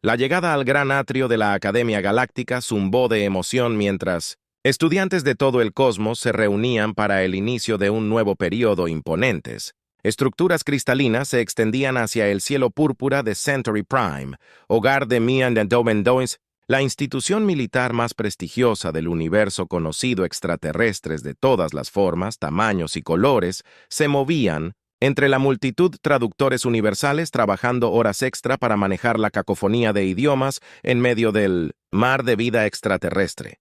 La llegada al gran atrio de la Academia Galáctica zumbó de emoción mientras estudiantes de todo el cosmos se reunían para el inicio de un nuevo período imponentes. Estructuras cristalinas se extendían hacia el cielo púrpura de Centauri Prime, hogar de Mian and Domendoins, la institución militar más prestigiosa del universo conocido. Extraterrestres de todas las formas, tamaños y colores se movían entre la multitud, traductores universales trabajando horas extra para manejar la cacofonía de idiomas en medio del mar de vida extraterrestre.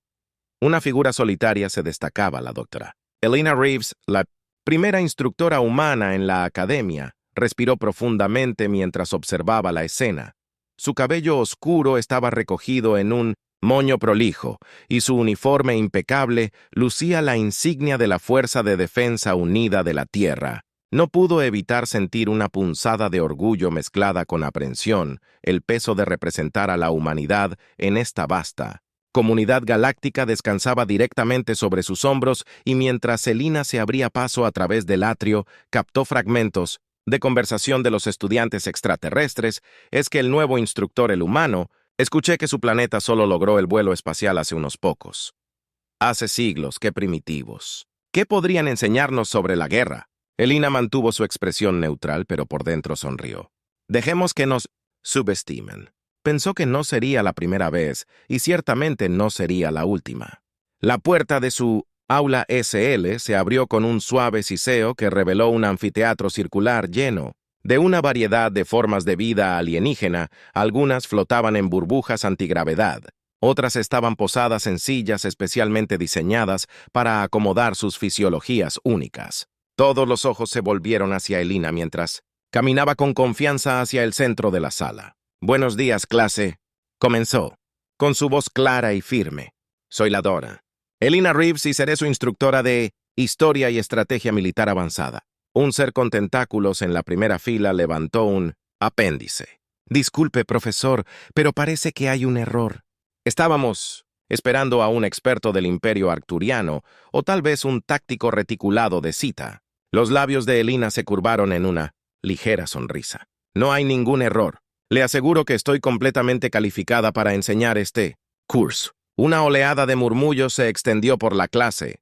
Una figura solitaria se destacaba: la doctora Elena Reeves, la primera instructora humana en la academia. Respiró profundamente mientras observaba la escena. Su cabello oscuro estaba recogido en un moño prolijo, y su uniforme impecable lucía la insignia de la Fuerza de Defensa Unida de la Tierra. No pudo evitar sentir una punzada de orgullo mezclada con aprensión, el peso de representar a la humanidad en esta vasta comunidad galáctica descansaba directamente sobre sus hombros, y mientras Selina se abría paso a través del atrio, captó fragmentos de conversación de los estudiantes extraterrestres. Es que el nuevo instructor, el humano, escuché que su planeta solo logró el vuelo espacial hace unos pocos. Hace siglos, qué primitivos. ¿Qué podrían enseñarnos sobre la guerra? Elina mantuvo su expresión neutral, pero por dentro sonrió. Dejemos que nos subestimen. Pensó que no sería la primera vez, y ciertamente no sería la última. La puerta de su aula SL se abrió con un suave siseo que reveló un anfiteatro circular lleno de una variedad de formas de vida alienígena. Algunas flotaban en burbujas antigravedad, otras estaban posadas en sillas especialmente diseñadas para acomodar sus fisiologías únicas. Todos los ojos se volvieron hacia Elina mientras caminaba con confianza hacia el centro de la sala. «Buenos días, clase», comenzó, con su voz clara y firme. «Soy la Dora Elena Reeves y seré su instructora de Historia y Estrategia Militar Avanzada». Un ser con tentáculos en la primera fila levantó un apéndice. «Disculpe, profesor, pero parece que hay un error. Estábamos esperando a un experto del Imperio Arcturiano, o tal vez un táctico reticulado de Cita». Los labios de Elena se curvaron en una ligera sonrisa. «No hay ningún error. Le aseguro que estoy completamente calificada para enseñar este curso». Una oleada de murmullos se extendió por la clase.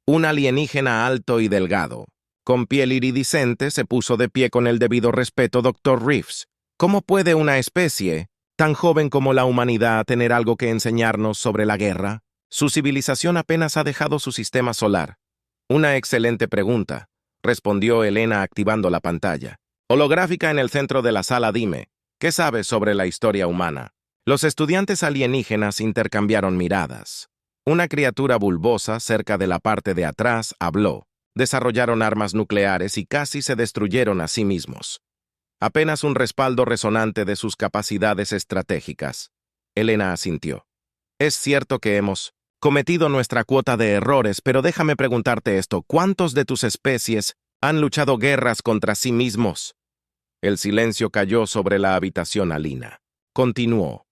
Un alienígena alto y delgado, con piel iridiscente, se puso de pie con el debido respeto. «Dr. Reeves, ¿cómo puede una especie tan joven como la humanidad tener algo que enseñarnos sobre la guerra? Su civilización apenas ha dejado su sistema solar». «Una excelente pregunta», respondió Elena activando la pantalla holográfica en el centro de la sala. «Dime, ¿qué sabes sobre la historia humana?». Los estudiantes alienígenas intercambiaron miradas. Una criatura bulbosa cerca de la parte de atrás habló. Desarrollaron armas nucleares y casi se destruyeron a sí mismos. Apenas un respaldo resonante de sus capacidades estratégicas. Elena asintió. «Es cierto que hemos cometido nuestra cuota de errores, pero déjame preguntarte esto: ¿cuántos de tus especies han luchado guerras contra sí mismos?». El silencio cayó sobre la habitación alina. Continuó.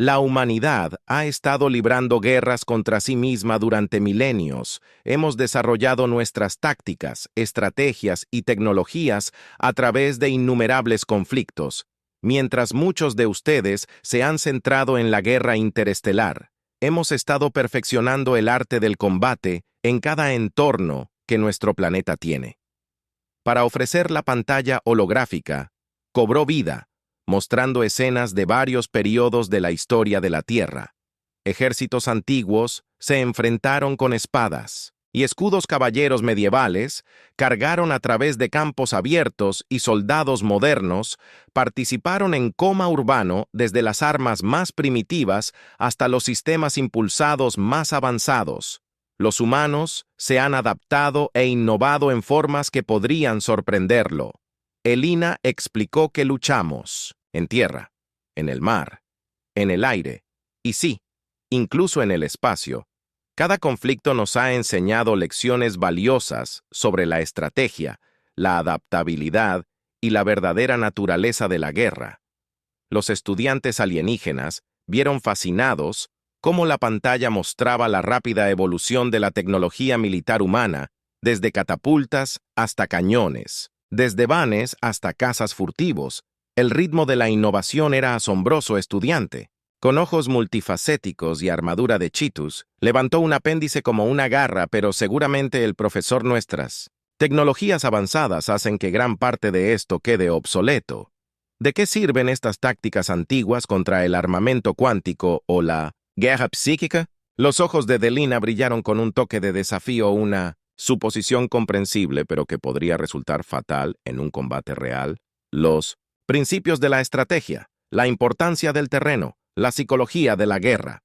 «La humanidad ha estado librando guerras contra sí misma durante milenios. Hemos desarrollado nuestras tácticas, estrategias y tecnologías a través de innumerables conflictos, mientras muchos de ustedes se han centrado en la guerra interestelar. Hemos estado perfeccionando el arte del combate en cada entorno que nuestro planeta tiene». Para ofrecer la pantalla holográfica, cobró vida, mostrando escenas de varios periodos de la historia de la Tierra. Ejércitos antiguos se enfrentaron con espadas, y escudos caballeros medievales cargaron a través de campos abiertos, y soldados modernos participaron en coma urbano desde las armas más primitivas hasta los sistemas impulsados más avanzados. Los humanos se han adaptado e innovado en formas que podrían sorprenderlo. Elena explicó que luchamos en tierra, en el mar, en el aire, y sí, incluso en el espacio. Cada conflicto nos ha enseñado lecciones valiosas sobre la estrategia, la adaptabilidad y la verdadera naturaleza de la guerra. Los estudiantes alienígenas vieron fascinados cómo la pantalla mostraba la rápida evolución de la tecnología militar humana, desde catapultas hasta cañones, desde vanes hasta cazas furtivos. El ritmo de la innovación era asombroso, estudiante. Con ojos multifacéticos y armadura de Chitus, levantó un apéndice como una garra, pero seguramente el profesor nuestras tecnologías avanzadas hacen que gran parte de esto quede obsoleto. ¿De qué sirven estas tácticas antiguas contra el armamento cuántico o la guerra psíquica? Los ojos de Delina brillaron con un toque de desafío, una suposición comprensible, pero que podría resultar fatal en un combate real. Los principios de la estrategia, la importancia del terreno, la psicología de la guerra.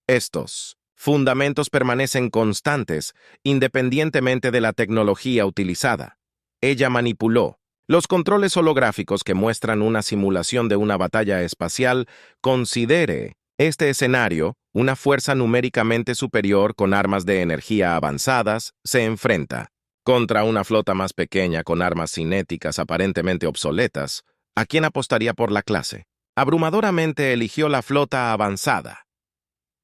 Estos fundamentos permanecen constantes independientemente de la tecnología utilizada. Ella manipuló los controles holográficos que muestran una simulación de una batalla espacial. Considere este escenario: una fuerza numéricamente superior con armas de energía avanzadas se enfrenta contra una flota más pequeña con armas cinéticas aparentemente obsoletas. ¿A quién apostaría por la clase? Abrumadoramente eligió la flota avanzada.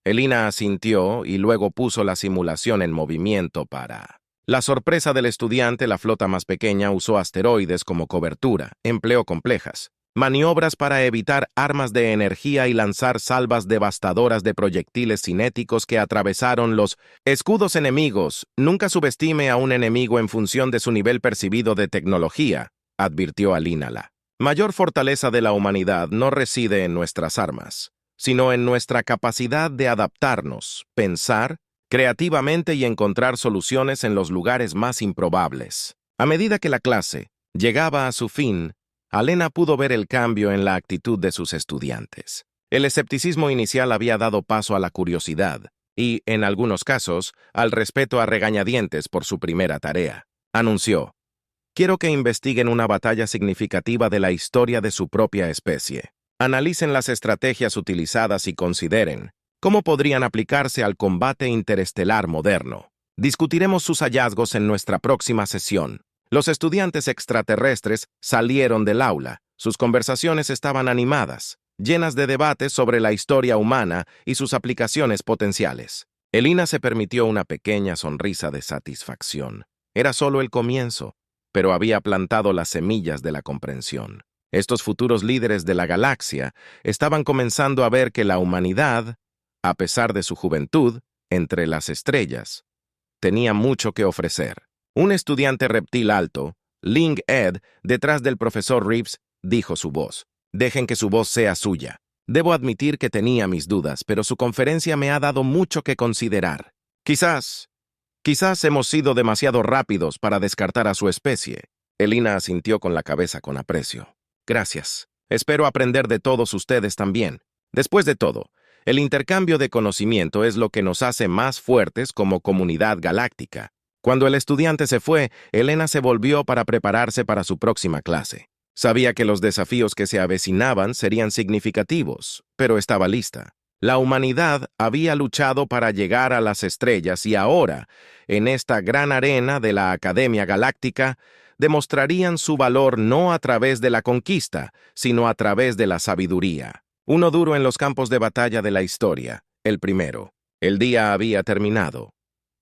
Elina asintió y luego puso la simulación en movimiento para la sorpresa del estudiante. La flota más pequeña usó asteroides como cobertura, empleó complejas maniobras para evitar armas de energía y lanzar salvas devastadoras de proyectiles cinéticos que atravesaron los escudos enemigos. Nunca subestime a un enemigo en función de su nivel percibido de tecnología, advirtió Alina. La mayor fortaleza de la humanidad no reside en nuestras armas, sino en nuestra capacidad de adaptarnos, pensar creativamente y encontrar soluciones en los lugares más improbables. A medida que la clase llegaba a su fin, Alena pudo ver el cambio en la actitud de sus estudiantes. El escepticismo inicial había dado paso a la curiosidad y, en algunos casos, al respeto a regañadientes por su primera tarea. Anunció: quiero que investiguen una batalla significativa de la historia de su propia especie. Analicen las estrategias utilizadas y consideren cómo podrían aplicarse al combate interestelar moderno. Discutiremos sus hallazgos en nuestra próxima sesión. Los estudiantes extraterrestres salieron del aula. Sus conversaciones estaban animadas, llenas de debates sobre la historia humana y sus aplicaciones potenciales. Elina se permitió una pequeña sonrisa de satisfacción. Era solo el comienzo, pero había plantado las semillas de la comprensión. Estos futuros líderes de la galaxia estaban comenzando a ver que la humanidad, a pesar de su juventud, entre las estrellas, tenía mucho que ofrecer. Un estudiante reptil alto, Ling Ed, detrás del profesor Reeves, dijo su voz. Dejen que su voz sea suya. Debo admitir que tenía mis dudas, pero su conferencia me ha dado mucho que considerar. Quizás hemos sido demasiado rápidos para descartar a su especie. Elina asintió con la cabeza con aprecio. Gracias. Espero aprender de todos ustedes también. Después de todo, el intercambio de conocimiento es lo que nos hace más fuertes como comunidad galáctica. Cuando el estudiante se fue, Elena se volvió para prepararse para su próxima clase. Sabía que los desafíos que se avecinaban serían significativos, pero estaba lista. La humanidad había luchado para llegar a las estrellas y ahora, en esta gran arena de la Academia Galáctica, demostrarían su valor no a través de la conquista, sino a través de la sabiduría. Uno duro en los campos de batalla de la historia, el primero. El día había terminado,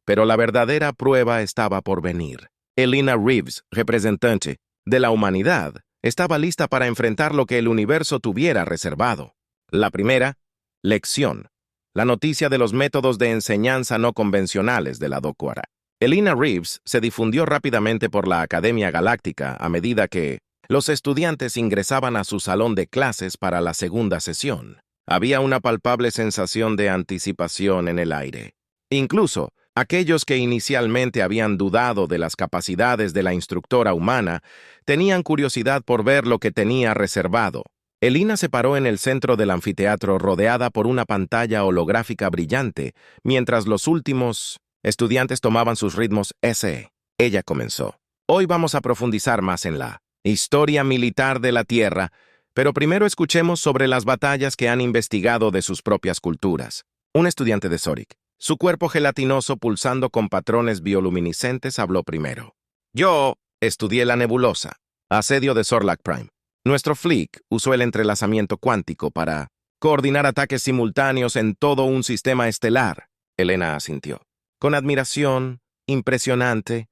pero la verdadera prueba estaba por venir. Elina Reeves, representante de la humanidad, estaba lista para enfrentar lo que el universo tuviera reservado. La primera lección: la noticia de los métodos de enseñanza no convencionales de la Doctora. Elina Reeves se difundió rápidamente por la Academia Galáctica a medida que los estudiantes ingresaban a su salón de clases para la segunda sesión. Había una palpable sensación de anticipación en el aire. Incluso aquellos que inicialmente habían dudado de las capacidades de la instructora humana tenían curiosidad por ver lo que tenía reservado. Elina se paró en el centro del anfiteatro rodeada por una pantalla holográfica brillante, mientras los últimos estudiantes tomaban sus ritmos SE. Ella comenzó. Hoy vamos a profundizar más en la historia militar de la Tierra, pero primero escuchemos sobre las batallas que han investigado de sus propias culturas. Un estudiante de Zoric, su cuerpo gelatinoso pulsando con patrones bioluminiscentes, habló primero. Yo estudié la nebulosa, asedio de Sorlac Prime. Nuestro Flick usó el entrelazamiento cuántico para coordinar ataques simultáneos en todo un sistema estelar. Elena asintió. Con admiración, impresionante.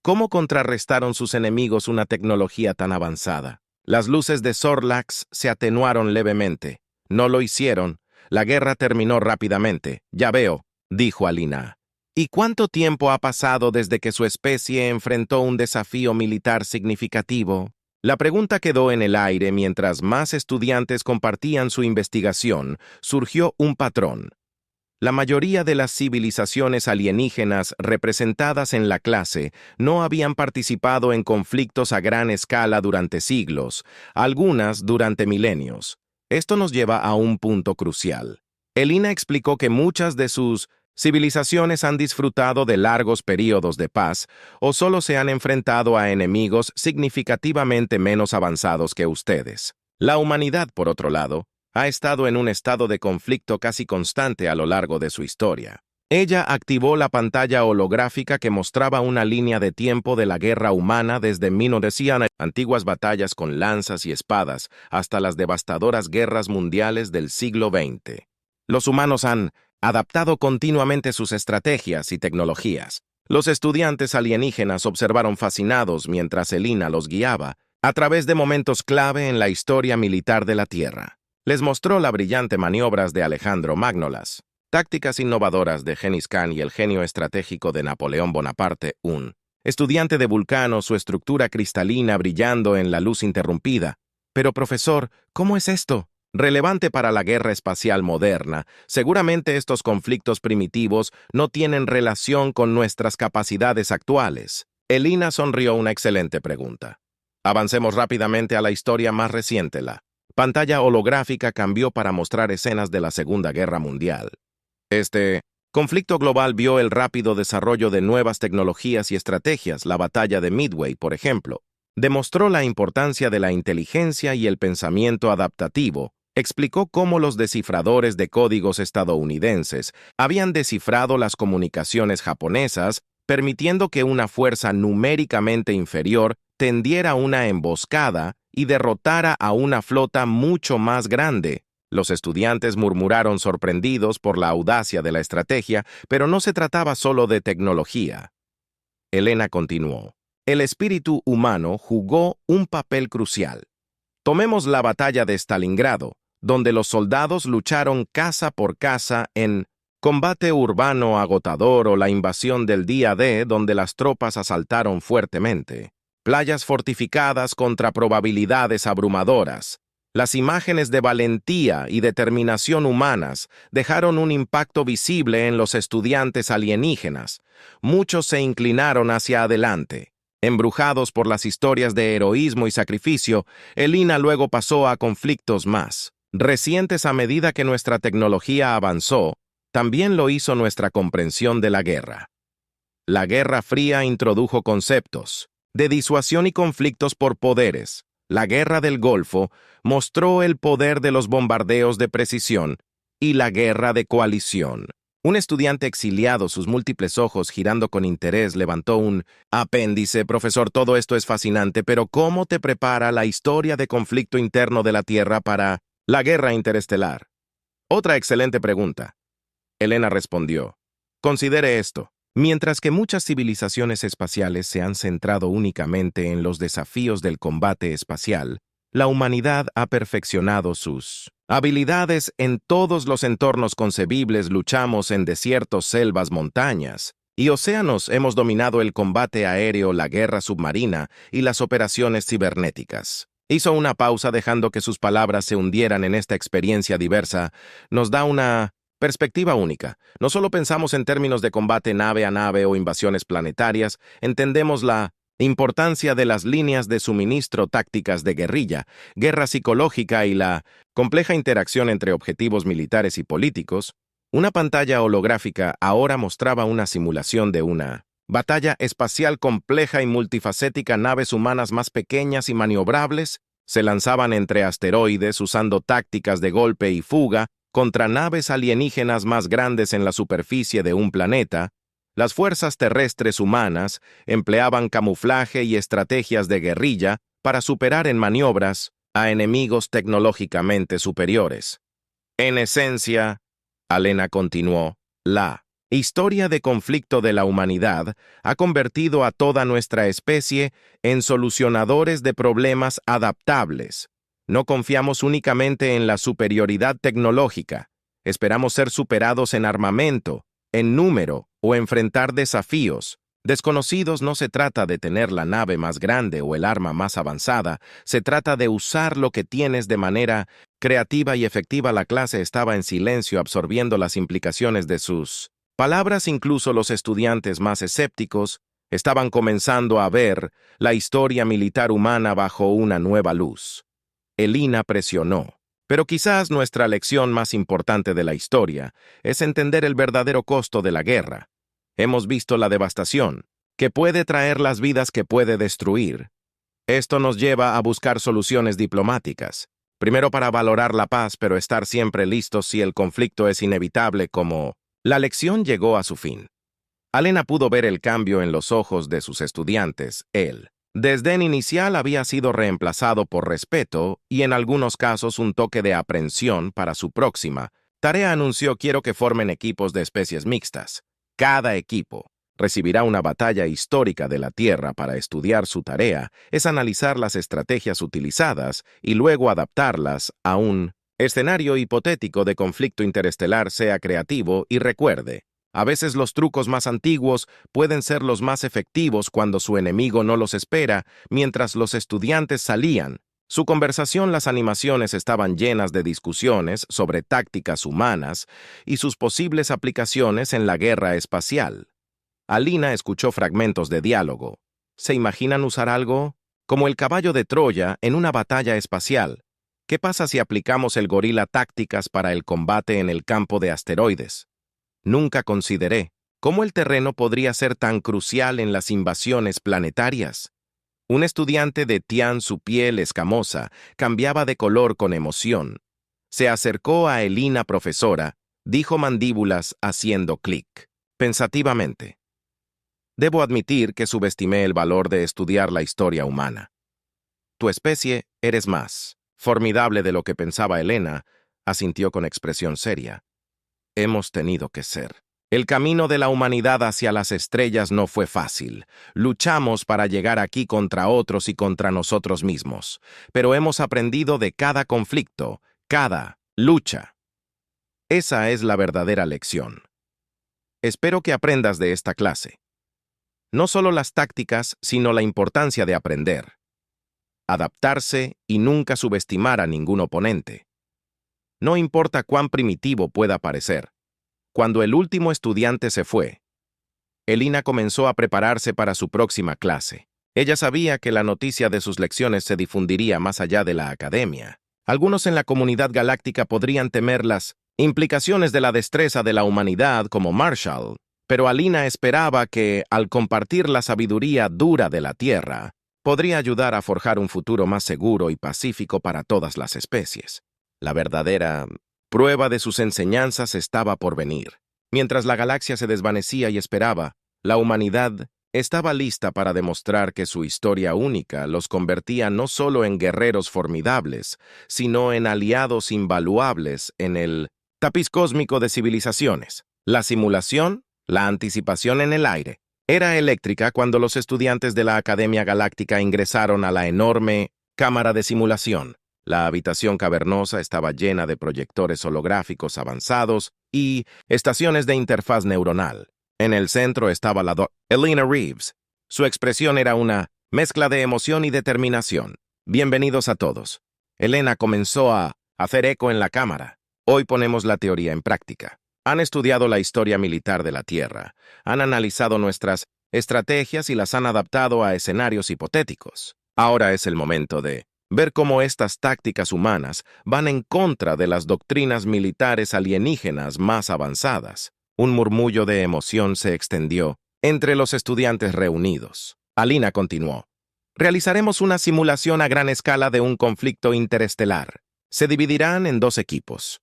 ¿Cómo contrarrestaron sus enemigos una tecnología tan avanzada? Las luces de Sorlax se atenuaron levemente. No lo hicieron. La guerra terminó rápidamente. Ya veo, dijo Alina. ¿Y cuánto tiempo ha pasado desde que su especie enfrentó un desafío militar significativo? La pregunta quedó en el aire mientras más estudiantes compartían su investigación. Surgió un patrón. La mayoría de las civilizaciones alienígenas representadas en la clase no habían participado en conflictos a gran escala durante siglos, algunas durante milenios. Esto nos lleva a un punto crucial. Elina explicó que muchas de sus civilizaciones han disfrutado de largos períodos de paz o solo se han enfrentado a enemigos significativamente menos avanzados que ustedes. La humanidad, por otro lado, ha estado en un estado de conflicto casi constante a lo largo de su historia. Ella activó la pantalla holográfica que mostraba una línea de tiempo de la guerra humana desde 1900, antiguas batallas con lanzas y espadas, hasta las devastadoras guerras mundiales del siglo XX. Los humanos han adaptado continuamente sus estrategias y tecnologías. Los estudiantes alienígenas observaron fascinados mientras Elina los guiaba a través de momentos clave en la historia militar de la Tierra. Les mostró la brillante maniobras de Alejandro Magnolas, tácticas innovadoras de Genghis Khan y el genio estratégico de Napoleón Bonaparte, un estudiante de Vulcano, su estructura cristalina brillando en la luz interrumpida. Pero, profesor, ¿cómo es esto? Relevante para la guerra espacial moderna, seguramente estos conflictos primitivos no tienen relación con nuestras capacidades actuales. Elina sonrió una excelente pregunta. Avancemos rápidamente a la historia más reciente, la pantalla holográfica cambió para mostrar escenas de la Segunda Guerra Mundial. Este conflicto global vio el rápido desarrollo de nuevas tecnologías y estrategias. La batalla de Midway, por ejemplo, demostró la importancia de la inteligencia y el pensamiento adaptativo. Explicó cómo los descifradores de códigos estadounidenses habían descifrado las comunicaciones japonesas, permitiendo que una fuerza numéricamente inferior tendiera una emboscada y derrotara a una flota mucho más grande. Los estudiantes murmuraron sorprendidos por la audacia de la estrategia, pero no se trataba solo de tecnología. Elena continuó. El espíritu humano jugó un papel crucial. Tomemos la batalla de Stalingrado, donde los soldados lucharon casa por casa en combate urbano agotador, o la invasión del día D, donde las tropas asaltaron fuertemente. Playas fortificadas contra probabilidades abrumadoras. Las imágenes de valentía y determinación humanas dejaron un impacto visible en los estudiantes alienígenas. Muchos se inclinaron hacia adelante. Embrujados por las historias de heroísmo y sacrificio, Elina luego pasó a conflictos más recientes. A medida que nuestra tecnología avanzó, también lo hizo nuestra comprensión de la guerra. La Guerra Fría introdujo conceptos de disuasión y conflictos por poderes. La Guerra del Golfo mostró el poder de los bombardeos de precisión y la guerra de coalición. Un estudiante exiliado, sus múltiples ojos girando con interés, levantó un apéndice. Profesor, todo esto es fascinante, pero ¿cómo te prepara la historia de conflicto interno de la Tierra para la guerra interestelar? Otra excelente pregunta. Elena respondió. Considere esto. Mientras que muchas civilizaciones espaciales se han centrado únicamente en los desafíos del combate espacial, la humanidad ha perfeccionado sus habilidades en todos los entornos concebibles. Luchamos en desiertos, selvas, montañas y océanos. Hemos dominado el combate aéreo, la guerra submarina y las operaciones cibernéticas. Hizo una pausa, dejando que sus palabras se hundieran en esta experiencia diversa. Nos da una perspectiva única. No solo pensamos en términos de combate nave a nave o invasiones planetarias, entendemos la importancia de las líneas de suministro, tácticas de guerrilla, guerra psicológica y la compleja interacción entre objetivos militares y políticos. Una pantalla holográfica ahora mostraba una simulación de una batalla espacial compleja y multifacética. Naves humanas más pequeñas y maniobrables se lanzaban entre asteroides usando tácticas de golpe y fuga contra naves alienígenas más grandes en la superficie de un planeta. Las fuerzas terrestres humanas empleaban camuflaje y estrategias de guerrilla para superar en maniobras a enemigos tecnológicamente superiores. En esencia, Alena continuó, la historia de conflicto de la humanidad ha convertido a toda nuestra especie en solucionadores de problemas adaptables. No confiamos únicamente en la superioridad tecnológica. Esperamos ser superados en armamento, en número o enfrentar desafíos. Desconocidos. No se trata de tener la nave más grande o el arma más avanzada, se trata de usar lo que tienes de manera creativa y efectiva. La clase estaba en silencio absorbiendo las implicaciones de sus palabras. Incluso los estudiantes más escépticos estaban comenzando a ver la historia militar humana bajo una nueva luz. Elina presionó. Pero quizás nuestra lección más importante de la historia es entender el verdadero costo de la guerra. Hemos visto la devastación, que puede traer las vidas que puede destruir. Esto nos lleva a buscar soluciones diplomáticas. Primero para valorar la paz, pero estar siempre listos si el conflicto es inevitable. Como la lección llegó a su fin. Alena pudo ver el cambio en los ojos de sus estudiantes. El desdén inicial había sido reemplazado por respeto y en algunos casos un toque de aprensión para su próxima tarea. Anunció: quiero que formen equipos de especies mixtas. Cada equipo recibirá una batalla histórica de la Tierra. Para estudiar, su tarea es analizar las estrategias utilizadas y luego adaptarlas a un escenario hipotético de conflicto interestelar. Sea creativo y recuerde, a veces los trucos más antiguos pueden ser los más efectivos cuando su enemigo no los espera. Mientras los estudiantes salían, su conversación, las animaciones estaban llenas de discusiones sobre tácticas humanas y sus posibles aplicaciones en la guerra espacial. Alina escuchó fragmentos de diálogo. ¿Se imaginan usar algo como el caballo de Troya en una batalla espacial? ¿Qué pasa si aplicamos el gorila tácticas para el combate en el campo de asteroides? Nunca consideré cómo el terreno podría ser tan crucial en las invasiones planetarias. Un estudiante de Tian, su piel escamosa, cambiaba de color con emoción. Se acercó a Elina. Profesora, dijo, mandíbulas haciendo clic. Pensativamente. Debo admitir que subestimé el valor de estudiar la historia humana. Tu especie eres más formidable de lo que pensaba. Elena asintió con expresión seria. Hemos tenido que ser. El camino de la humanidad hacia las estrellas no fue fácil. Luchamos para llegar aquí contra otros y contra nosotros mismos. Pero hemos aprendido de cada conflicto, cada lucha. Esa es la verdadera lección. Espero que aprendas de esta clase. No solo las tácticas, sino la importancia de aprender. Adaptarse y nunca subestimar a ningún oponente. No importa cuán primitivo pueda parecer. Cuando el último estudiante se fue, Elina comenzó a prepararse para su próxima clase. Ella sabía que la noticia de sus lecciones se difundiría más allá de la academia. Algunos en la comunidad galáctica podrían temer las implicaciones de la destreza de la humanidad como Marshall, pero Alina esperaba que, al compartir la sabiduría dura de la Tierra, podría ayudar a forjar un futuro más seguro y pacífico para todas las especies. La verdadera prueba de sus enseñanzas estaba por venir. Mientras la galaxia se desvanecía y esperaba, la humanidad estaba lista para demostrar que su historia única los convertía no solo en guerreros formidables, sino en aliados invaluables en el tapiz cósmico de civilizaciones. La simulación, la anticipación en el aire, era eléctrica cuando los estudiantes de la Academia Galáctica ingresaron a la enorme cámara de simulación. La habitación cavernosa estaba llena de proyectores holográficos avanzados y estaciones de interfaz neuronal. En el centro estaba la Dra. Elena Reeves. Su expresión era una mezcla de emoción y determinación. Bienvenidos a todos. Elena comenzó a hacer eco en la cámara. Hoy ponemos la teoría en práctica. Han estudiado la historia militar de la Tierra, han analizado nuestras estrategias y las han adaptado a escenarios hipotéticos. Ahora es el momento de ver cómo estas tácticas humanas van en contra de las doctrinas militares alienígenas más avanzadas. Un murmullo de emoción se extendió entre los estudiantes reunidos. Alina continuó. Realizaremos una simulación a gran escala de un conflicto interestelar. Se dividirán en dos equipos.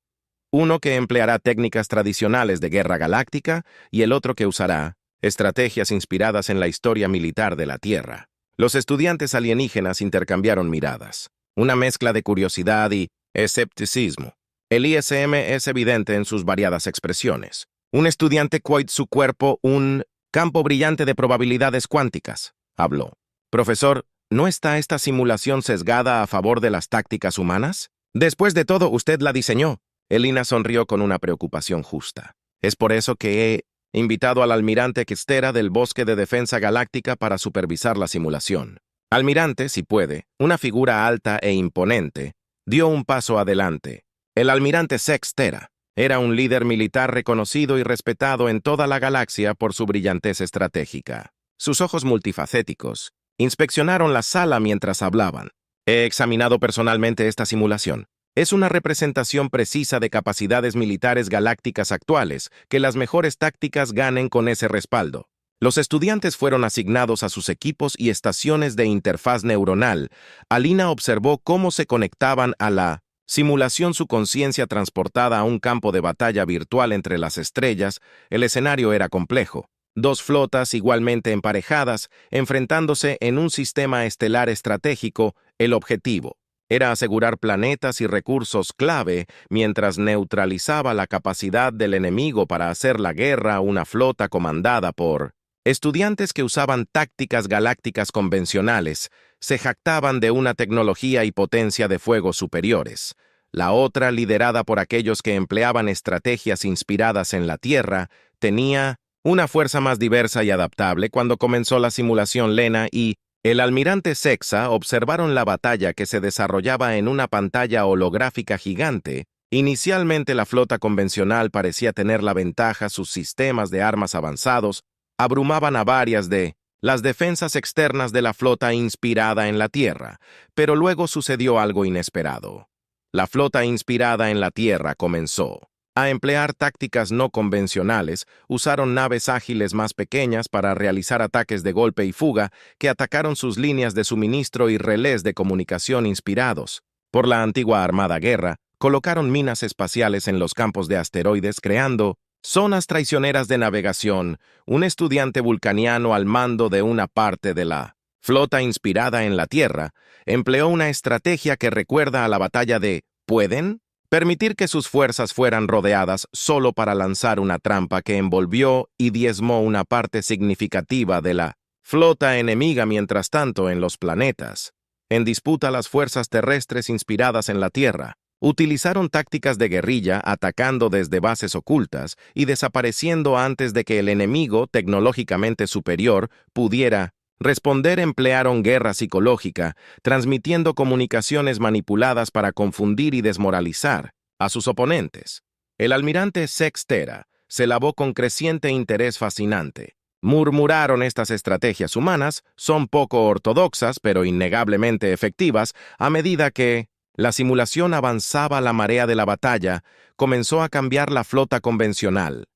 Uno que empleará técnicas tradicionales de guerra galáctica y el otro que usará estrategias inspiradas en la historia militar de la Tierra. Los estudiantes alienígenas intercambiaron miradas, una mezcla de curiosidad y escepticismo. El ISM es evidente en sus variadas expresiones. Un estudiante cuida su cuerpo un campo brillante de probabilidades cuánticas, habló. Profesor, ¿no está esta simulación sesgada a favor de las tácticas humanas? Después de todo, usted la diseñó. Elina sonrió con una preocupación justa. Es por eso que he invitado al almirante Kestera del Bosque de Defensa Galáctica para supervisar la simulación. Almirante, si puede, una figura alta e imponente, dio un paso adelante. El almirante Sextera era un líder militar reconocido y respetado en toda la galaxia por su brillantez estratégica. Sus ojos multifacéticos inspeccionaron la sala mientras hablaban. He examinado personalmente esta simulación. Es una representación precisa de capacidades militares galácticas actuales, que las mejores tácticas ganen con ese respaldo. Los estudiantes fueron asignados a sus equipos y estaciones de interfaz neuronal. Alina observó cómo se conectaban a la simulación, su conciencia transportada a un campo de batalla virtual entre las estrellas. El escenario era complejo. Dos flotas igualmente emparejadas, enfrentándose en un sistema estelar estratégico. El objetivo era asegurar planetas y recursos clave mientras neutralizaba la capacidad del enemigo para hacer la guerra a una flota comandada por estudiantes que usaban tácticas galácticas convencionales. Se jactaban de una tecnología y potencia de fuego superiores. La otra, liderada por aquellos que empleaban estrategias inspiradas en la Tierra, tenía una fuerza más diversa y adaptable. Cuando comenzó la simulación, Lena y el almirante Sexa observaron la batalla que se desarrollaba en una pantalla holográfica gigante. Inicialmente la flota convencional parecía tener la ventaja, sus sistemas de armas avanzados abrumaban a varias de las defensas externas de la flota inspirada en la Tierra, pero luego sucedió algo inesperado. La flota inspirada en la Tierra comenzó a emplear tácticas no convencionales. Usaron naves ágiles más pequeñas para realizar ataques de golpe y fuga que atacaron sus líneas de suministro y relés de comunicación inspirados por la antigua Armada Guerra. Colocaron minas espaciales en los campos de asteroides, creando zonas traicioneras de navegación. Un estudiante vulcaniano al mando de una parte de la flota inspirada en la Tierra empleó una estrategia que recuerda a la batalla de ¿Pueden? Permitir que sus fuerzas fueran rodeadas solo para lanzar una trampa que envolvió y diezmó una parte significativa de la flota enemiga. Mientras tanto, en los planetas en disputa, las fuerzas terrestres inspiradas en la Tierra utilizaron tácticas de guerrilla, atacando desde bases ocultas y desapareciendo antes de que el enemigo tecnológicamente superior pudiera responder. Emplearon guerra psicológica, transmitiendo comunicaciones manipuladas para confundir y desmoralizar a sus oponentes. El almirante Sextera se lavó con creciente interés fascinante. Murmuraron: estas estrategias humanas son poco ortodoxas, pero innegablemente efectivas. A medida que la simulación avanzaba, la marea de la batalla comenzó a cambiar. La flota convencional,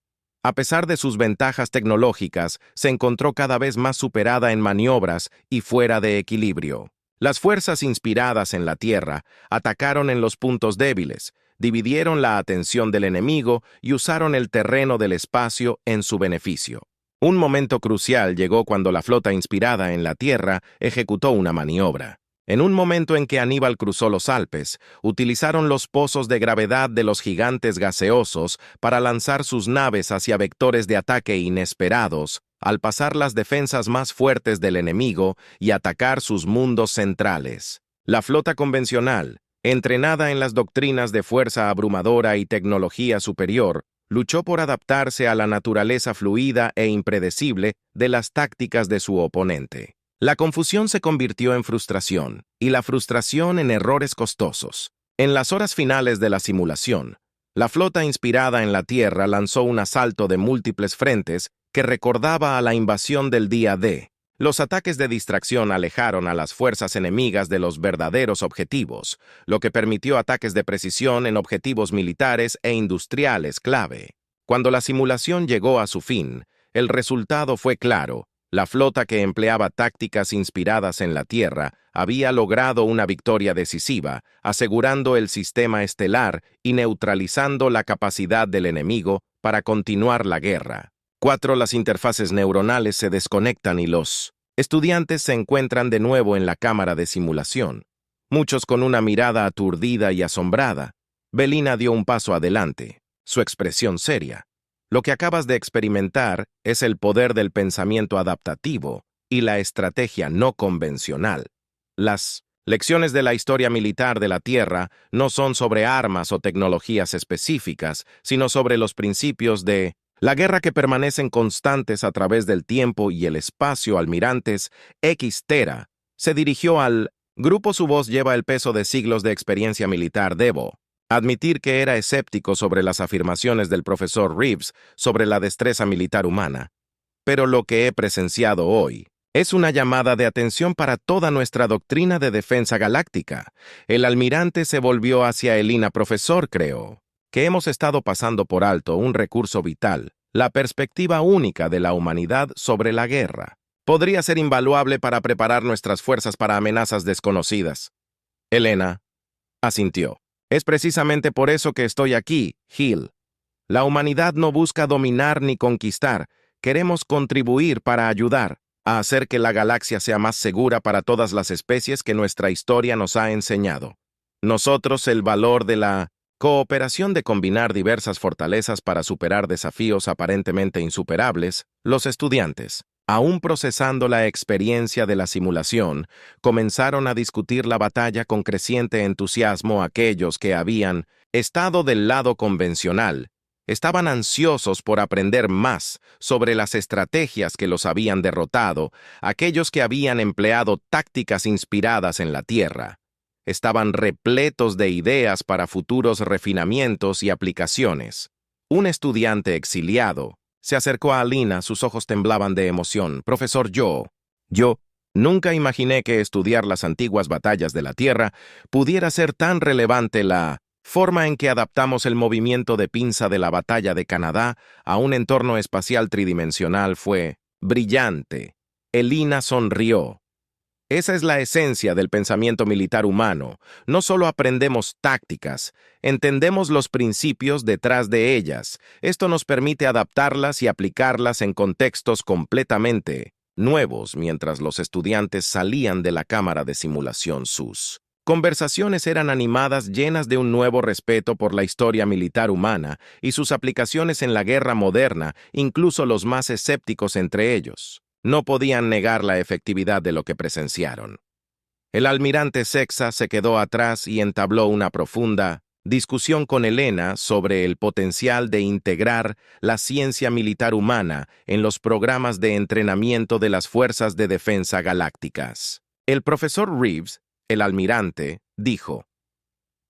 a pesar de sus ventajas tecnológicas, se encontró cada vez más superada en maniobras y fuera de equilibrio. Las fuerzas inspiradas en la Tierra atacaron en los puntos débiles, dividieron la atención del enemigo y usaron el terreno del espacio en su beneficio. Un momento crucial llegó cuando la flota inspirada en la Tierra ejecutó una maniobra. En un momento en que Aníbal cruzó los Alpes, utilizaron los pozos de gravedad de los gigantes gaseosos para lanzar sus naves hacia vectores de ataque inesperados, al pasar las defensas más fuertes del enemigo y atacar sus mundos centrales. La flota convencional, entrenada en las doctrinas de fuerza abrumadora y tecnología superior, luchó por adaptarse a la naturaleza fluida e impredecible de las tácticas de su oponente. La confusión se convirtió en frustración, y la frustración en errores costosos. En las horas finales de la simulación, la flota inspirada en la Tierra lanzó un asalto de múltiples frentes que recordaba a la invasión del día D. Los ataques de distracción alejaron a las fuerzas enemigas de los verdaderos objetivos, lo que permitió ataques de precisión en objetivos militares e industriales clave. Cuando la simulación llegó a su fin, el resultado fue claro. La flota, que empleaba tácticas inspiradas en la Tierra, había logrado una victoria decisiva, asegurando el sistema estelar y neutralizando la capacidad del enemigo para continuar la guerra. 4. Las interfaces neuronales se desconectan y los estudiantes se encuentran de nuevo en la cámara de simulación, muchos con una mirada aturdida y asombrada. Belina dio un paso adelante, su expresión seria. Lo que acabas de experimentar es el poder del pensamiento adaptativo y la estrategia no convencional. Las lecciones de la historia militar de la Tierra no son sobre armas o tecnologías específicas, sino sobre los principios de la guerra que permanecen constantes a través del tiempo y el espacio. Almirantes X. Tera se dirigió al grupo. Su voz lleva el peso de siglos de experiencia militar. Debo admitir que era escéptico sobre las afirmaciones del profesor Reeves sobre la destreza militar humana, pero lo que he presenciado hoy es una llamada de atención para toda nuestra doctrina de defensa galáctica. El almirante se volvió hacia Elina. Profesor, creo que hemos estado pasando por alto un recurso vital, la perspectiva única de la humanidad sobre la guerra. Podría ser invaluable para preparar nuestras fuerzas para amenazas desconocidas. Elena asintió. Es precisamente por eso que estoy aquí, Hill. La humanidad no busca dominar ni conquistar. Queremos contribuir para ayudar a hacer que la galaxia sea más segura para todas las especies que nuestra historia nos ha enseñado. Nosotros el valor de la cooperación, de combinar diversas fortalezas para superar desafíos aparentemente insuperables. Los estudiantes, aún procesando la experiencia de la simulación, comenzaron a discutir la batalla con creciente entusiasmo. Aquellos que habían estado del lado convencional estaban ansiosos por aprender más sobre las estrategias que los habían derrotado. Aquellos que habían empleado tácticas inspiradas en la Tierra estaban repletos de ideas para futuros refinamientos y aplicaciones. Un estudiante exiliado se acercó a Alina. Sus ojos temblaban de emoción. Profesor, yo nunca imaginé que estudiar las antiguas batallas de la Tierra pudiera ser tan relevante. La forma en que adaptamos el movimiento de pinza de la batalla de Canadá a un entorno espacial tridimensional fue brillante. Elina sonrió. Esa es la esencia del pensamiento militar humano. No solo aprendemos tácticas, entendemos los principios detrás de ellas. Esto nos permite adaptarlas y aplicarlas en contextos completamente nuevos. Mientras los estudiantes salían de la cámara de simulación, sus conversaciones eran animadas, llenas de un nuevo respeto por la historia militar humana y sus aplicaciones en la guerra moderna. Incluso los más escépticos entre ellos no podían negar la efectividad de lo que presenciaron. El almirante Sexa se quedó atrás y entabló una profunda discusión con Elena sobre el potencial de integrar la ciencia militar humana en los programas de entrenamiento de las fuerzas de defensa galácticas. El profesor Reeves, el almirante, dijo: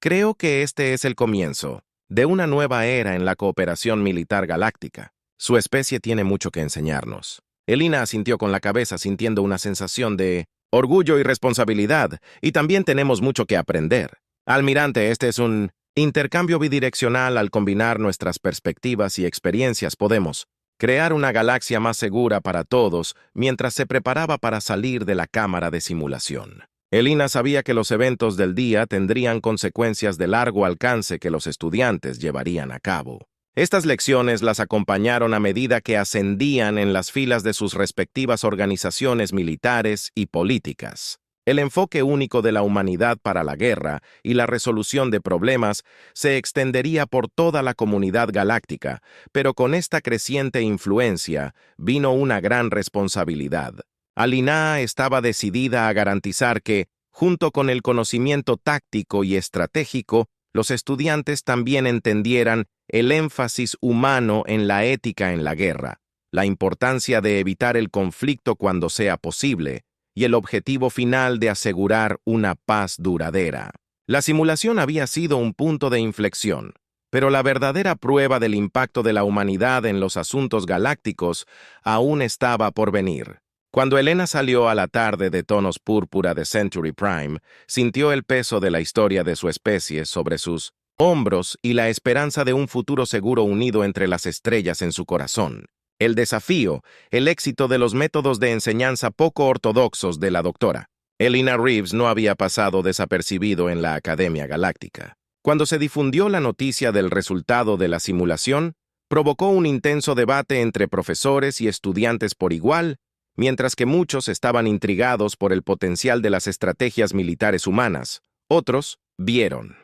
creo que este es el comienzo de una nueva era en la cooperación militar galáctica. Su especie tiene mucho que enseñarnos. Elina asintió con la cabeza, sintiendo una sensación de orgullo y responsabilidad, y también tenemos mucho que aprender. Almirante, este es un intercambio bidireccional. Al combinar nuestras perspectivas y experiencias podemos crear una galaxia más segura para todos. Mientras se preparaba para salir de la cámara de simulación, Elina sabía que los eventos del día tendrían consecuencias de largo alcance que los estudiantes llevarían a cabo. Estas lecciones las acompañaron a medida que ascendían en las filas de sus respectivas organizaciones militares y políticas. El enfoque único de la humanidad para la guerra y la resolución de problemas se extendería por toda la comunidad galáctica, pero con esta creciente influencia vino una gran responsabilidad. Alina estaba decidida a garantizar que, junto con el conocimiento táctico y estratégico, los estudiantes también entendieran el énfasis humano en la ética en la guerra, la importancia de evitar el conflicto cuando sea posible, y el objetivo final de asegurar una paz duradera. La simulación había sido un punto de inflexión, pero la verdadera prueba del impacto de la humanidad en los asuntos galácticos aún estaba por venir. Cuando Elena salió a la tarde de tonos púrpura de Century Prime, sintió el peso de la historia de su especie sobre sus hombros y la esperanza de un futuro seguro unido entre las estrellas en su corazón. El desafío, el éxito de los métodos de enseñanza poco ortodoxos de la doctora Elina Reeves no había pasado desapercibido en la Academia Galáctica. Cuando se difundió la noticia del resultado de la simulación, provocó un intenso debate entre profesores y estudiantes por igual. Mientras que muchos estaban intrigados por el potencial de las estrategias militares humanas, otros vieron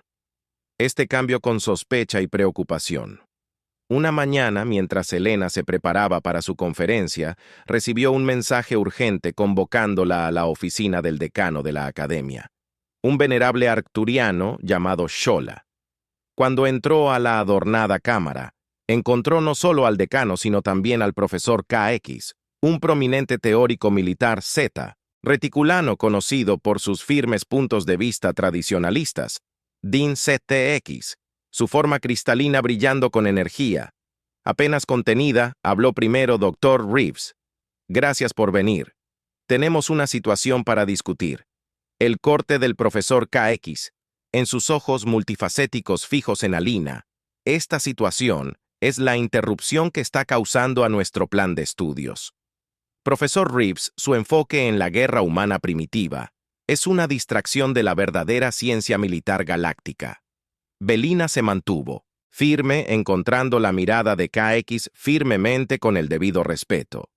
este cambio con sospecha y preocupación. Una mañana, mientras Elena se preparaba para su conferencia, recibió un mensaje urgente convocándola a la oficina del decano de la academia, un venerable arcturiano llamado Shola. Cuando entró a la adornada cámara, encontró no solo al decano, sino también al profesor KX, un prominente teórico militar Z, reticulano conocido por sus firmes puntos de vista tradicionalistas, Dean ZTX, su forma cristalina brillando con energía. Apenas contenida, habló primero Dr. Reeves. Gracias por venir. Tenemos una situación para discutir. El corte del profesor KX, en sus ojos multifacéticos fijos en Alina. Esta situación es la interrupción que está causando a nuestro plan de estudios. Profesor Reeves, su enfoque en la guerra humana primitiva es una distracción de la verdadera ciencia militar galáctica. Belina se mantuvo, firme, encontrando la mirada de KX firmemente con el debido respeto.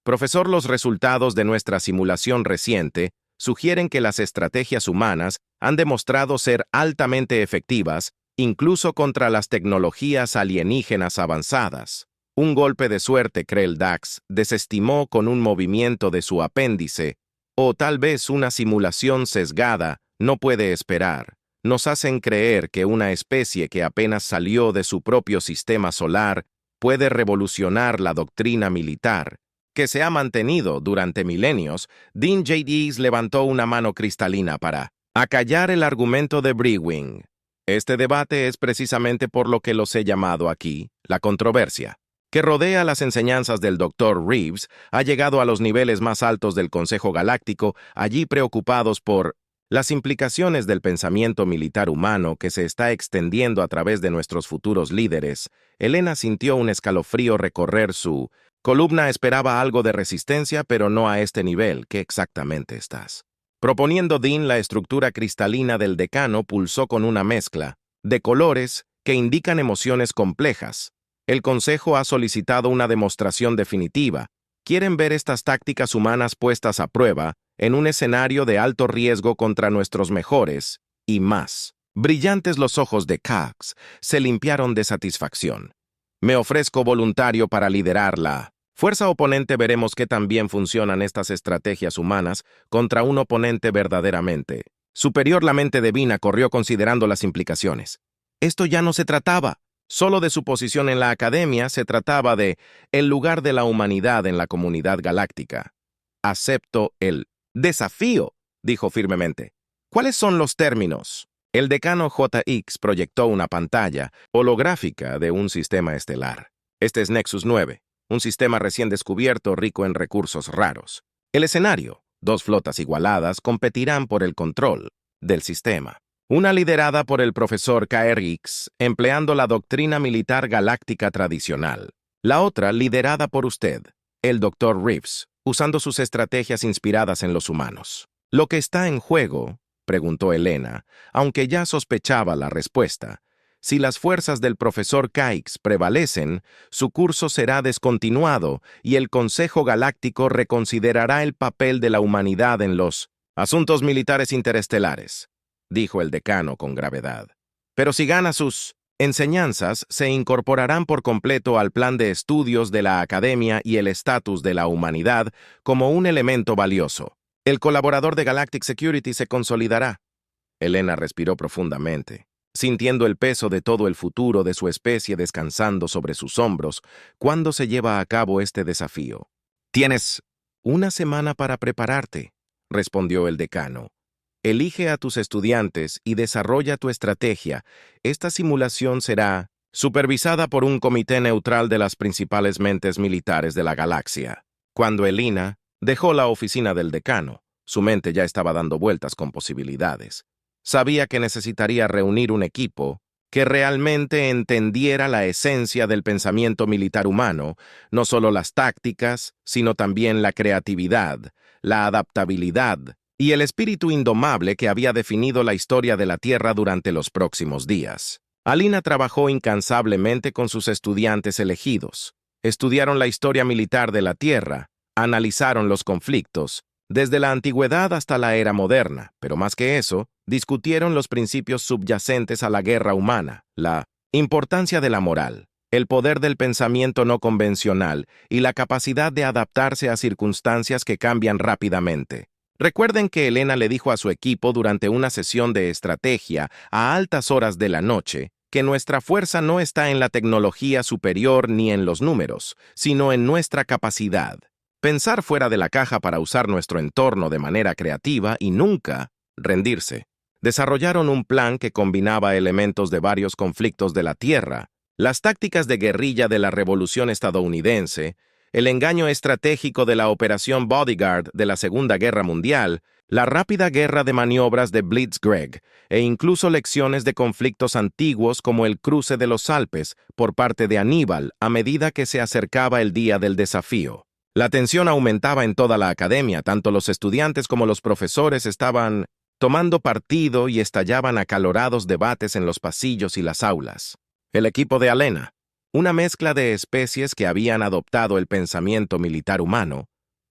Profesor, los resultados de nuestra simulación reciente sugieren que las estrategias humanas han demostrado ser altamente efectivas, incluso contra las tecnologías alienígenas avanzadas. Un golpe de suerte, Krell Dax desestimó con un movimiento de su apéndice, o tal vez una simulación sesgada, no puede esperar. Nos hacen creer que una especie que apenas salió de su propio sistema solar puede revolucionar la doctrina militar, que se ha mantenido durante milenios. Dean J.D. levantó una mano cristalina para acallar el argumento de Brewing. Este debate es precisamente por lo que los he llamado aquí, la controversia, que rodea las enseñanzas del Dr. Reeves, ha llegado a los niveles más altos del Consejo Galáctico, allí preocupados por las implicaciones del pensamiento militar humano que se está extendiendo a través de nuestros futuros líderes. Elena sintió un escalofrío recorrer su columna. Esperaba algo de resistencia, pero no a este nivel. ¿Qué exactamente estás proponiendo? Dean, la estructura cristalina del decano pulsó con una mezcla de colores que indican emociones complejas. El Consejo ha solicitado una demostración definitiva. Quieren ver estas tácticas humanas puestas a prueba en un escenario de alto riesgo contra nuestros mejores, y más. Brillantes los ojos de Cax se limpiaron de satisfacción. Me ofrezco voluntario para liderar la fuerza oponente. Veremos qué tan bien funcionan estas estrategias humanas contra un oponente verdaderamente superior. La mente divina corrió considerando las implicaciones. Esto ya no se trataba solo de su posición en la academia, se trataba de el lugar de la humanidad en la comunidad galáctica. Acepto el desafío, dijo firmemente. ¿Cuáles son los términos? El decano JX proyectó una pantalla holográfica de un sistema estelar. Este es Nexus 9, un sistema recién descubierto rico en recursos raros. El escenario: 2 flotas igualadas competirán por el control del sistema. Una liderada por el profesor KRX, empleando la doctrina militar galáctica tradicional. La otra liderada por usted, el Dr. Reeves, usando sus estrategias inspiradas en los humanos. ¿Lo que está en juego?, preguntó Elena, aunque ya sospechaba la respuesta. Si las fuerzas del profesor KX prevalecen, su curso será descontinuado y el Consejo Galáctico reconsiderará el papel de la humanidad en los asuntos militares interestelares, dijo el decano con gravedad. Pero si gana, sus enseñanzas se incorporarán por completo al plan de estudios de la academia y el estatus de la humanidad como un elemento valioso. El colaborador de Galactic Security se consolidará. Elena respiró profundamente, sintiendo el peso de todo el futuro de su especie descansando sobre sus hombros. ¿Cuándo se lleva a cabo este desafío? Tienes una semana para prepararte, respondió el decano. Elige a tus estudiantes y desarrolla tu estrategia. Esta simulación será supervisada por un comité neutral de las principales mentes militares de la galaxia. Cuando Elena dejó la oficina del decano, su mente ya estaba dando vueltas con posibilidades. Sabía que necesitaría reunir un equipo que realmente entendiera la esencia del pensamiento militar humano, no solo las tácticas, sino también la creatividad, la adaptabilidad y el espíritu indomable que había definido la historia de la Tierra durante los próximos días. Alina trabajó incansablemente con sus estudiantes elegidos. Estudiaron la historia militar de la Tierra, analizaron los conflictos, desde la antigüedad hasta la era moderna, pero más que eso, discutieron los principios subyacentes a la guerra humana, la importancia de la moral, el poder del pensamiento no convencional y la capacidad de adaptarse a circunstancias que cambian rápidamente. Recuerden que Elena le dijo a su equipo durante una sesión de estrategia a altas horas de la noche que nuestra fuerza no está en la tecnología superior ni en los números, sino en nuestra capacidad. Pensar fuera de la caja para usar nuestro entorno de manera creativa y nunca rendirse. Desarrollaron un plan que combinaba elementos de varios conflictos de la Tierra, las tácticas de guerrilla de la Revolución estadounidense, el engaño estratégico de la Operación Bodyguard de la Segunda Guerra Mundial, la rápida guerra de maniobras de Blitzkrieg e incluso lecciones de conflictos antiguos como el cruce de los Alpes por parte de Aníbal a medida que se acercaba el día del desafío. La tensión aumentaba en toda la academia, tanto los estudiantes como los profesores estaban tomando partido y estallaban acalorados debates en los pasillos y las aulas. El equipo de Elena, una mezcla de especies que habían adoptado el pensamiento militar humano,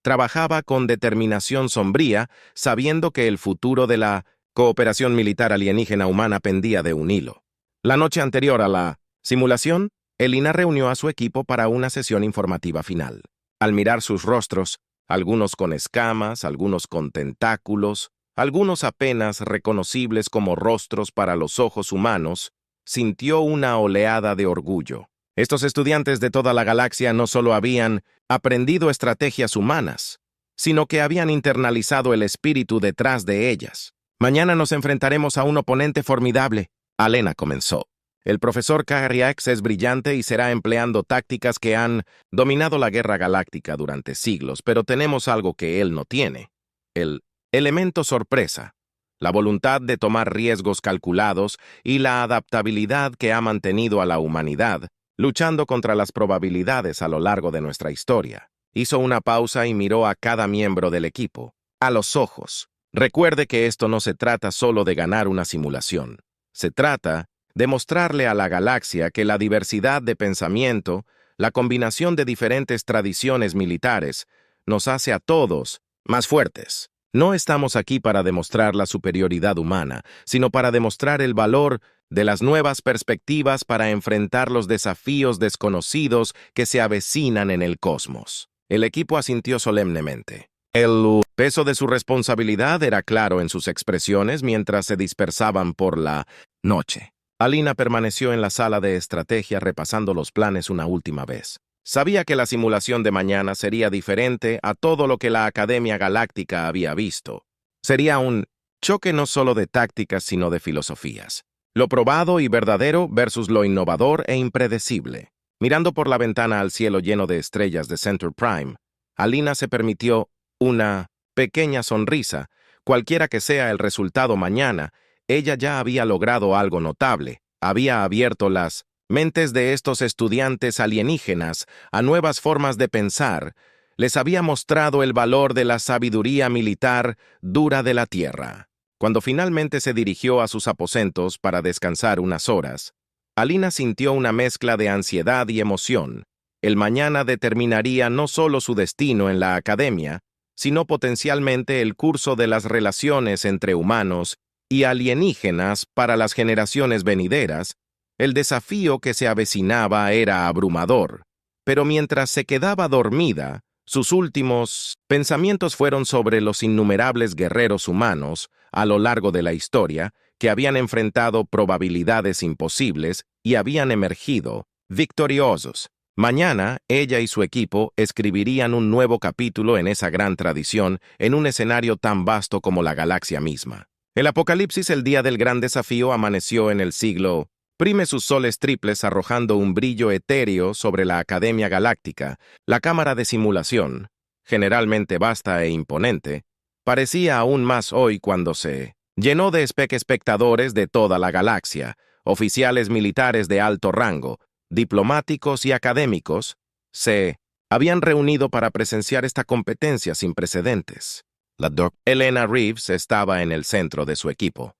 trabajaba con determinación sombría, sabiendo que el futuro de la cooperación militar alienígena humana pendía de un hilo. La noche anterior a la simulación, Elena reunió a su equipo para una sesión informativa final. Al mirar sus rostros, algunos con escamas, algunos con tentáculos, algunos apenas reconocibles como rostros para los ojos humanos, sintió una oleada de orgullo. Estos estudiantes de toda la galaxia no solo habían aprendido estrategias humanas, sino que habían internalizado el espíritu detrás de ellas. Mañana nos enfrentaremos a un oponente formidable, Elena comenzó. El profesor Carriax es brillante y será empleando tácticas que han dominado la guerra galáctica durante siglos, pero tenemos algo que él no tiene: el elemento sorpresa, la voluntad de tomar riesgos calculados y la adaptabilidad que ha mantenido a la humanidad luchando contra las probabilidades a lo largo de nuestra historia. Hizo una pausa y miró a cada miembro del equipo, a los ojos. Recuerde que esto no se trata solo de ganar una simulación. Se trata de mostrarle a la galaxia que la diversidad de pensamiento, la combinación de diferentes tradiciones militares, nos hace a todos más fuertes. No estamos aquí para demostrar la superioridad humana, sino para demostrar el valor de las nuevas perspectivas para enfrentar los desafíos desconocidos que se avecinan en el cosmos. El equipo asintió solemnemente. El peso de su responsabilidad era claro en sus expresiones mientras se dispersaban por la noche. Elena permaneció en la sala de estrategia repasando los planes una última vez. Sabía que la simulación de mañana sería diferente a todo lo que la Academia Galáctica había visto. Sería un choque no solo de tácticas, sino de filosofías. Lo probado y verdadero versus lo innovador e impredecible. Mirando por la ventana al cielo lleno de estrellas de Center Prime, Elena se permitió una pequeña sonrisa. Cualquiera que sea el resultado mañana, ella ya había logrado algo notable. Había abierto las mentes de estos estudiantes alienígenas a nuevas formas de pensar. Les había mostrado el valor de la sabiduría militar dura de la Tierra. Cuando finalmente se dirigió a sus aposentos para descansar unas horas, Elena sintió una mezcla de ansiedad y emoción. El mañana determinaría no solo su destino en la academia, sino potencialmente el curso de las relaciones entre humanos y alienígenas para las generaciones venideras. El desafío que se avecinaba era abrumador, pero mientras se quedaba dormida, sus últimos pensamientos fueron sobre los innumerables guerreros humanos a lo largo de la historia que habían enfrentado probabilidades imposibles y habían emergido victoriosos. Mañana, ella y su equipo escribirían un nuevo capítulo en esa gran tradición en un escenario tan vasto como la galaxia misma. El apocalipsis, el día del gran desafío, amaneció en el siglo Prime sus soles triples arrojando un brillo etéreo sobre la Academia Galáctica. La cámara de simulación, generalmente vasta e imponente, parecía aún más hoy cuando se llenó de espectadores de toda la galaxia, oficiales militares de alto rango, diplomáticos y académicos, se habían reunido para presenciar esta competencia sin precedentes. La Dr. Elena Reeves estaba en el centro de su equipo.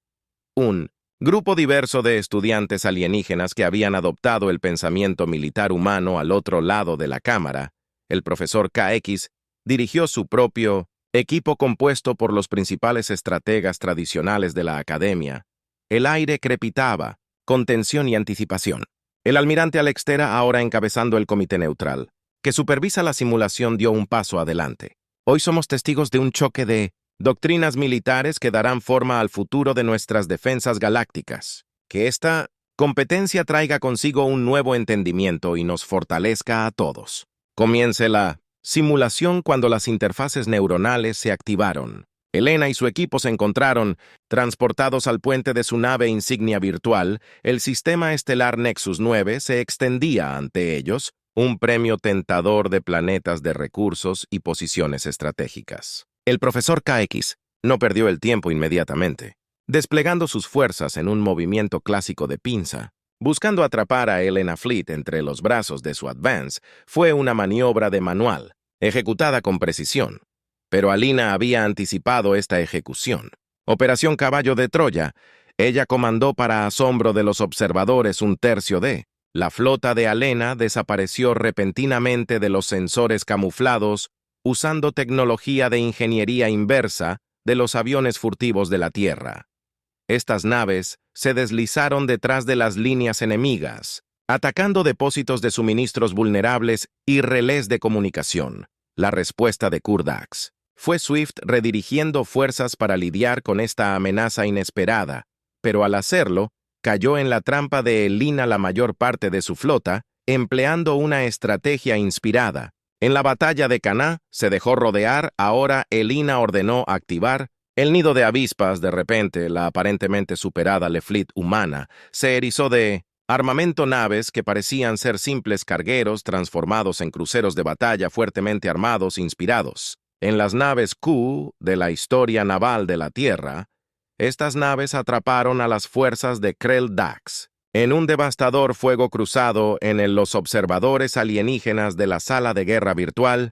Un grupo diverso de estudiantes alienígenas que habían adoptado el pensamiento militar humano al otro lado de la cámara. El profesor KX dirigió su propio equipo compuesto por los principales estrategas tradicionales de la academia. El aire crepitaba, con tensión y anticipación. El almirante Alextera, ahora encabezando el comité neutral, que supervisa la simulación, dio un paso adelante. Hoy somos testigos de un choque de doctrinas militares que darán forma al futuro de nuestras defensas galácticas. Que esta competencia traiga consigo un nuevo entendimiento y nos fortalezca a todos. Comience la simulación cuando las interfaces neuronales se activaron. Elena y su equipo se encontraron, transportados al puente de su nave insignia virtual. El sistema estelar Nexus 9 se extendía ante ellos, un premio tentador de planetas de recursos y posiciones estratégicas. El profesor KX no perdió el tiempo inmediatamente, desplegando sus fuerzas en un movimiento clásico de pinza. Buscando atrapar a Elena Fleet entre los brazos de su Advance, fue una maniobra de manual, ejecutada con precisión. Pero Alina había anticipado esta ejecución. Operación Caballo de Troya. Ella comandó para asombro de los observadores un tercio de. La flota de Alena desapareció repentinamente de los sensores camuflados usando tecnología de ingeniería inversa de los aviones furtivos de la Tierra. Estas naves se deslizaron detrás de las líneas enemigas, atacando depósitos de suministros vulnerables y relés de comunicación. La respuesta de Kurdax fue Swift, redirigiendo fuerzas para lidiar con esta amenaza inesperada, pero al hacerlo, cayó en la trampa de Elina la mayor parte de su flota, empleando una estrategia inspirada. En la batalla de Caná se dejó rodear. Ahora Elina ordenó activar el nido de avispas. De repente, la aparentemente superada Fleet humana se erizó de armamento, naves que parecían ser simples cargueros transformados en cruceros de batalla fuertemente armados, inspirados. En las naves Q de la historia naval de la Tierra, estas naves atraparon a las fuerzas de Krell Dax. En un devastador fuego cruzado los observadores alienígenas de la sala de guerra virtual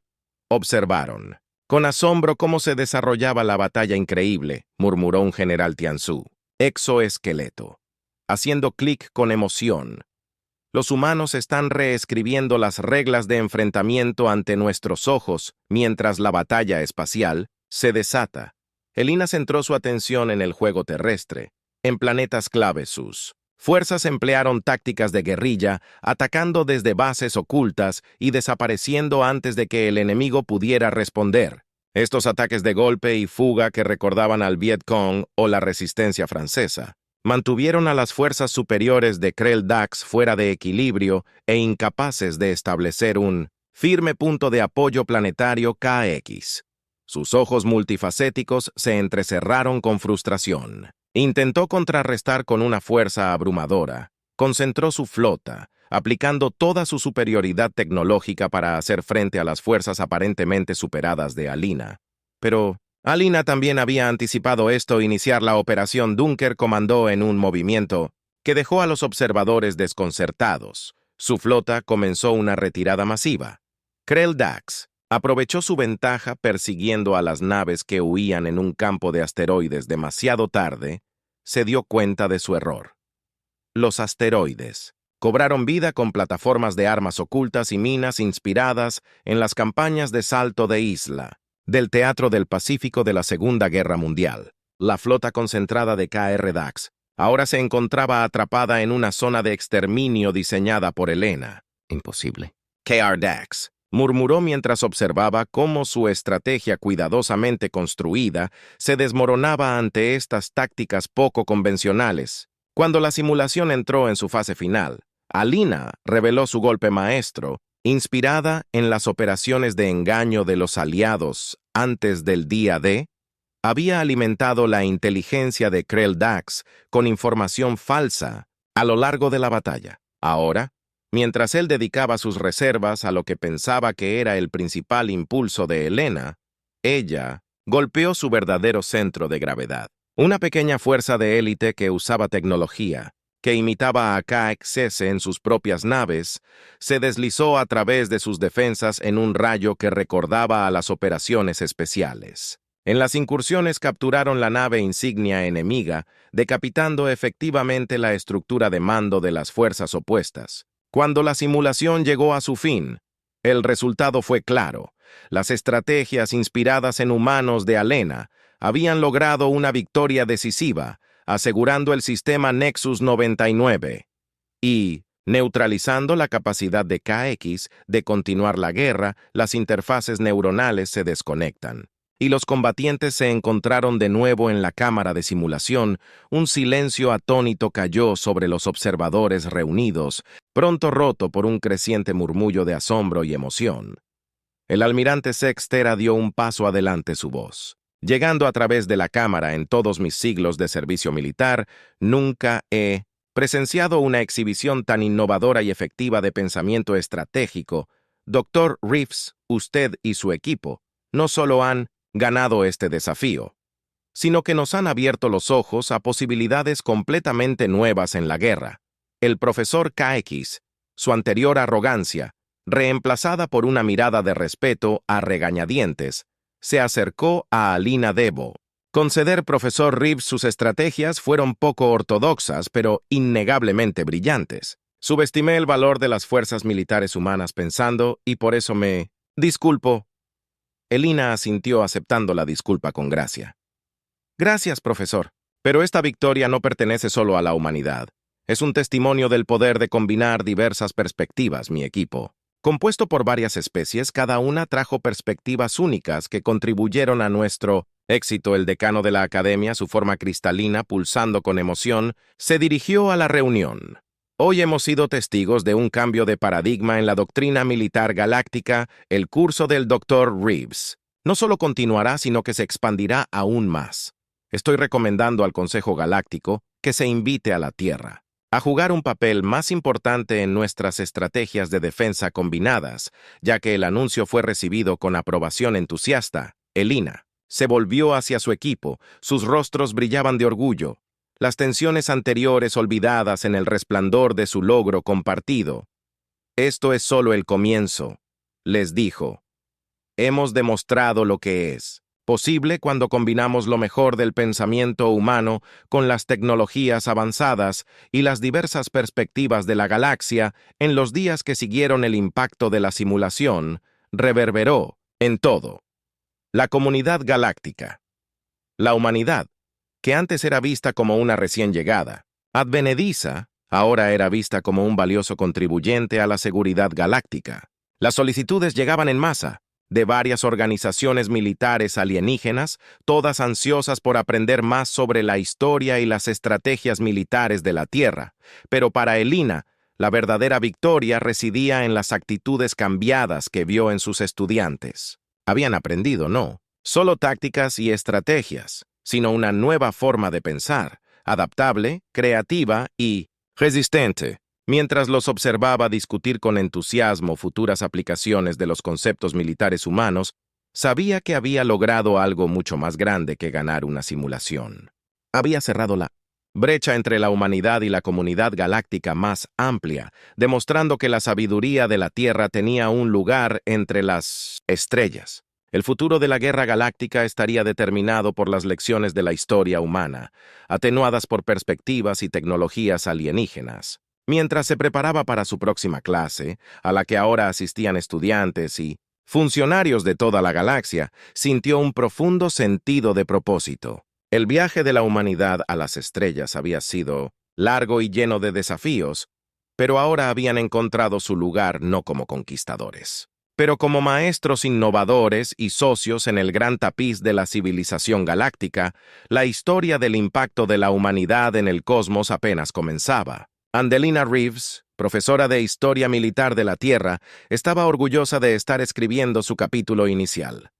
observaron con asombro cómo se desarrollaba la batalla increíble, murmuró un general Tianzhu, exoesqueleto, haciendo clic con emoción. Los humanos están reescribiendo las reglas de enfrentamiento ante nuestros ojos mientras la batalla espacial se desata. Elina centró su atención en el juego terrestre, en planetas clave. Sus fuerzas emplearon tácticas de guerrilla, atacando desde bases ocultas y desapareciendo antes de que el enemigo pudiera responder. Estos ataques de golpe y fuga, que recordaban al Viet Cong o la resistencia francesa, mantuvieron a las fuerzas superiores de Krell Dax fuera de equilibrio e incapaces de establecer un firme punto de apoyo planetario. KX. Sus ojos multifacéticos se entrecerraron con frustración. Intentó contrarrestar con una fuerza abrumadora. Concentró su flota, aplicando toda su superioridad tecnológica para hacer frente a las fuerzas aparentemente superadas de Alina. Pero Alina también había anticipado esto. Iniciar la operación Dunker comandó en un movimiento que dejó a los observadores desconcertados. Su flota comenzó una retirada masiva. Krell Dax aprovechó su ventaja persiguiendo a las naves que huían en un campo de asteroides demasiado tarde. Se dio cuenta de su error. Los asteroides cobraron vida con plataformas de armas ocultas y minas inspiradas en las campañas de salto de isla del Teatro del Pacífico de la Segunda Guerra Mundial. La flota concentrada de KR Dax ahora se encontraba atrapada en una zona de exterminio diseñada por Elena. Imposible. KR Dax murmuró mientras observaba cómo su estrategia cuidadosamente construida se desmoronaba ante estas tácticas poco convencionales. Cuando la simulación entró en su fase final, Alina reveló su golpe maestro, inspirada en las operaciones de engaño de los aliados antes del día D. Había alimentado la inteligencia de Krell Dax con información falsa a lo largo de la batalla. Ahora, mientras él dedicaba sus reservas a lo que pensaba que era el principal impulso de Elena, ella golpeó su verdadero centro de gravedad. Una pequeña fuerza de élite que usaba tecnología, que imitaba a KXS en sus propias naves, se deslizó a través de sus defensas en un rayo que recordaba a las operaciones especiales. En las incursiones capturaron la nave insignia enemiga, decapitando efectivamente la estructura de mando de las fuerzas opuestas. Cuando la simulación llegó a su fin, el resultado fue claro. Las estrategias inspiradas en humanos de Alena habían logrado una victoria decisiva, asegurando el sistema Nexus 99. Y Neutralizando la capacidad de KX de continuar la guerra, las interfaces neuronales se desconectan. Y los combatientes se encontraron de nuevo en la cámara de simulación. Un silencio atónito cayó sobre los observadores reunidos, pronto roto por un creciente murmullo de asombro y emoción. El almirante Sextera dio un paso adelante su voz. Llegando a través de la cámara en todos mis siglos de servicio militar, nunca he presenciado una exhibición tan innovadora y efectiva de pensamiento estratégico. Dr. Reeves, usted y su equipo no solo han ganado este desafío, sino que nos han abierto los ojos a posibilidades completamente nuevas en la guerra. El profesor KX, su anterior arrogancia, reemplazada por una mirada de respeto a regañadientes, se acercó a Alina Debo. Conceder profesor Reeves sus estrategias fueron poco ortodoxas, pero innegablemente brillantes. Subestimé el valor de las fuerzas militares humanas pensando, y por eso me disculpo. Elina asintió aceptando la disculpa con gracia. Gracias, profesor. Pero esta victoria no pertenece solo a la humanidad. Es un testimonio del poder de combinar diversas perspectivas, mi equipo. Compuesto por varias especies, cada una trajo perspectivas únicas que contribuyeron a nuestro éxito. El decano de la academia, su forma cristalina, pulsando con emoción, se dirigió a la reunión. Hoy hemos sido testigos de un cambio de paradigma en la doctrina militar galáctica. El curso del Dr. Reeves no solo continuará, sino que se expandirá aún más. Estoy recomendando al Consejo Galáctico que se invite a la Tierra a jugar un papel más importante en nuestras estrategias de defensa combinadas, ya que el anuncio fue recibido con aprobación entusiasta. Elina se volvió hacia su equipo, sus rostros brillaban de orgullo, las tensiones anteriores olvidadas en el resplandor de su logro compartido. Esto es solo el comienzo, les dijo. Hemos demostrado lo que es posible cuando combinamos lo mejor del pensamiento humano con las tecnologías avanzadas y las diversas perspectivas de la galaxia. En los días que siguieron, el impacto de la simulación reverberó en todo. La comunidad galáctica. La humanidad, que antes era vista como una recién llegada, advenediza, ahora era vista como un valioso contribuyente a la seguridad galáctica. Las solicitudes llegaban en masa, de varias organizaciones militares alienígenas, todas ansiosas por aprender más sobre la historia y las estrategias militares de la Tierra. Pero para Elina, la verdadera victoria residía en las actitudes cambiadas que vio en sus estudiantes. Habían aprendido, no solo tácticas y estrategias, sino una nueva forma de pensar, adaptable, creativa y resistente. Mientras los observaba discutir con entusiasmo futuras aplicaciones de los conceptos militares humanos, sabía que había logrado algo mucho más grande que ganar una simulación. Había cerrado la brecha entre la humanidad y la comunidad galáctica más amplia, demostrando que la sabiduría de la Tierra tenía un lugar entre las estrellas. El futuro de la guerra galáctica estaría determinado por las lecciones de la historia humana, atenuadas por perspectivas y tecnologías alienígenas. Mientras se preparaba para su próxima clase, a la que ahora asistían estudiantes y funcionarios de toda la galaxia, sintió un profundo sentido de propósito. El viaje de la humanidad a las estrellas había sido largo y lleno de desafíos, pero ahora habían encontrado su lugar no como conquistadores, pero como maestros innovadores y socios en el gran tapiz de la civilización galáctica. La historia del impacto de la humanidad en el cosmos apenas comenzaba. Andelina Reeves, profesora de Historia Militar de la Tierra, estaba orgullosa de estar escribiendo su capítulo inicial.